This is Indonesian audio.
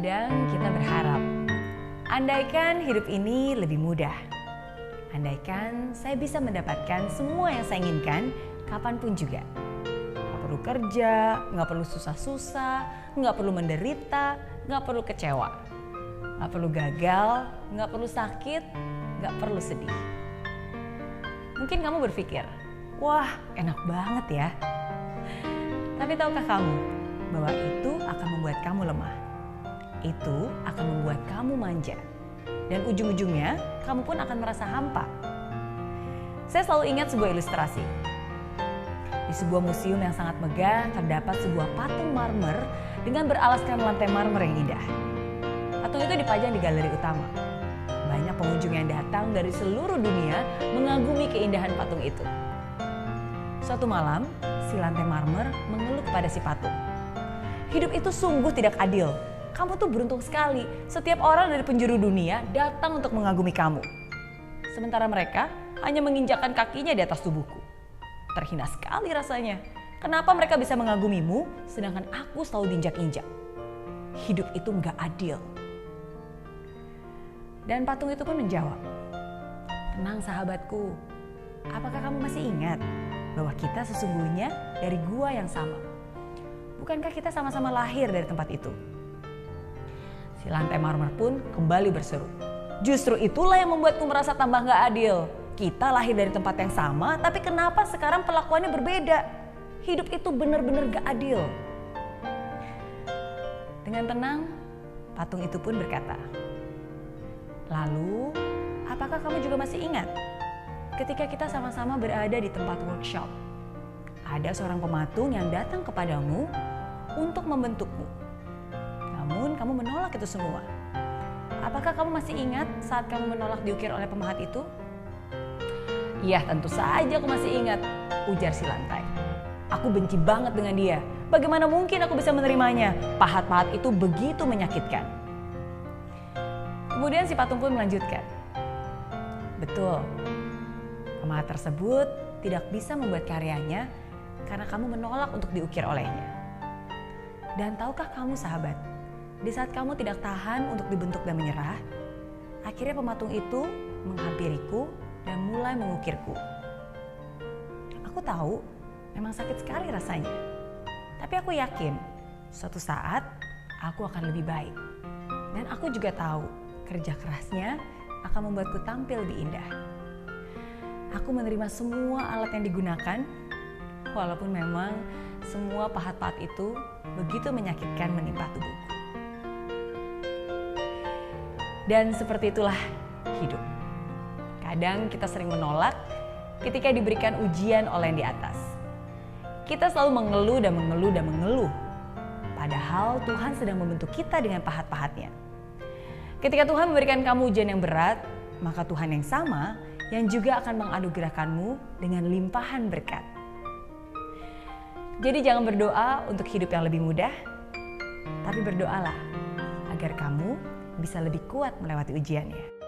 Kadang kita berharap, andaikan hidup ini lebih mudah. Andaikan saya bisa mendapatkan semua yang saya inginkan kapanpun juga. Gak perlu kerja, gak perlu susah-susah, gak perlu menderita, gak perlu kecewa. Gak perlu gagal, gak perlu sakit, gak perlu sedih. Mungkin kamu berpikir, wah enak banget ya. Tapi tahukah kamu bahwa itu akan membuat kamu lemah? Itu akan membuat kamu manja. Dan ujung-ujungnya kamu pun akan merasa hampa. Saya selalu ingat sebuah ilustrasi. Di sebuah museum yang sangat megah terdapat sebuah patung marmer dengan beralaskan lantai marmer yang indah. Patung itu dipajang di galeri utama. Banyak pengunjung yang datang dari seluruh dunia mengagumi keindahan patung itu. Suatu malam, si lantai marmer mengeluh kepada si patung. Hidup itu sungguh tidak adil. Kamu tuh beruntung sekali, setiap orang dari penjuru dunia datang untuk mengagumi kamu. Sementara mereka hanya menginjakkan kakinya di atas tubuhku. Terhina sekali rasanya. Kenapa mereka bisa mengagumimu, sedangkan aku selalu diinjak-injak? Hidup itu nggak adil. Dan patung itu pun menjawab, tenang sahabatku, apakah kamu masih ingat bahwa kita sesungguhnya dari gua yang sama? Bukankah kita sama-sama lahir dari tempat itu? Si lantai marmer pun kembali berseru. Justru itulah yang membuatku merasa tambah gak adil. Kita lahir dari tempat yang sama, tapi kenapa sekarang perlakuannya berbeda? Hidup itu benar-benar gak adil. Dengan tenang, patung itu pun berkata, lalu, apakah kamu juga masih ingat ketika kita sama-sama berada di tempat workshop? Ada seorang pematung yang datang kepadamu untuk membentukmu. Namun kamu menolak itu semua. Apakah kamu masih ingat saat kamu menolak diukir oleh pemahat itu? Iya, tentu saja aku masih ingat, ujar si lantai. Aku benci banget dengan dia. Bagaimana mungkin aku bisa menerimanya? Pahat-pahat itu begitu menyakitkan. Kemudian si patung pun melanjutkan. Betul, pemahat tersebut tidak bisa membuat karyanya karena kamu menolak untuk diukir olehnya. Dan tahukah kamu sahabat, di saat kamu tidak tahan untuk dibentuk dan menyerah, akhirnya pematung itu menghampiriku dan mulai mengukirku. Aku tahu memang sakit sekali rasanya, tapi aku yakin suatu saat aku akan lebih baik. Dan aku juga tahu kerja kerasnya akan membuatku tampil lebih indah. Aku menerima semua alat yang digunakan, walaupun memang semua pahat-pahat itu begitu menyakitkan menimpa tubuhku. Dan seperti itulah hidup. Kadang kita sering menolak ketika diberikan ujian oleh yang di atas. Kita selalu mengeluh dan mengeluh dan mengeluh. Padahal Tuhan sedang membentuk kita dengan pahat-pahatnya. Ketika Tuhan memberikan kamu ujian yang berat, maka Tuhan yang sama yang juga akan menganugerahkanmu dengan limpahan berkat. Jadi jangan berdoa untuk hidup yang lebih mudah, tapi berdoalah agar kamu bisa lebih kuat melewati ujiannya.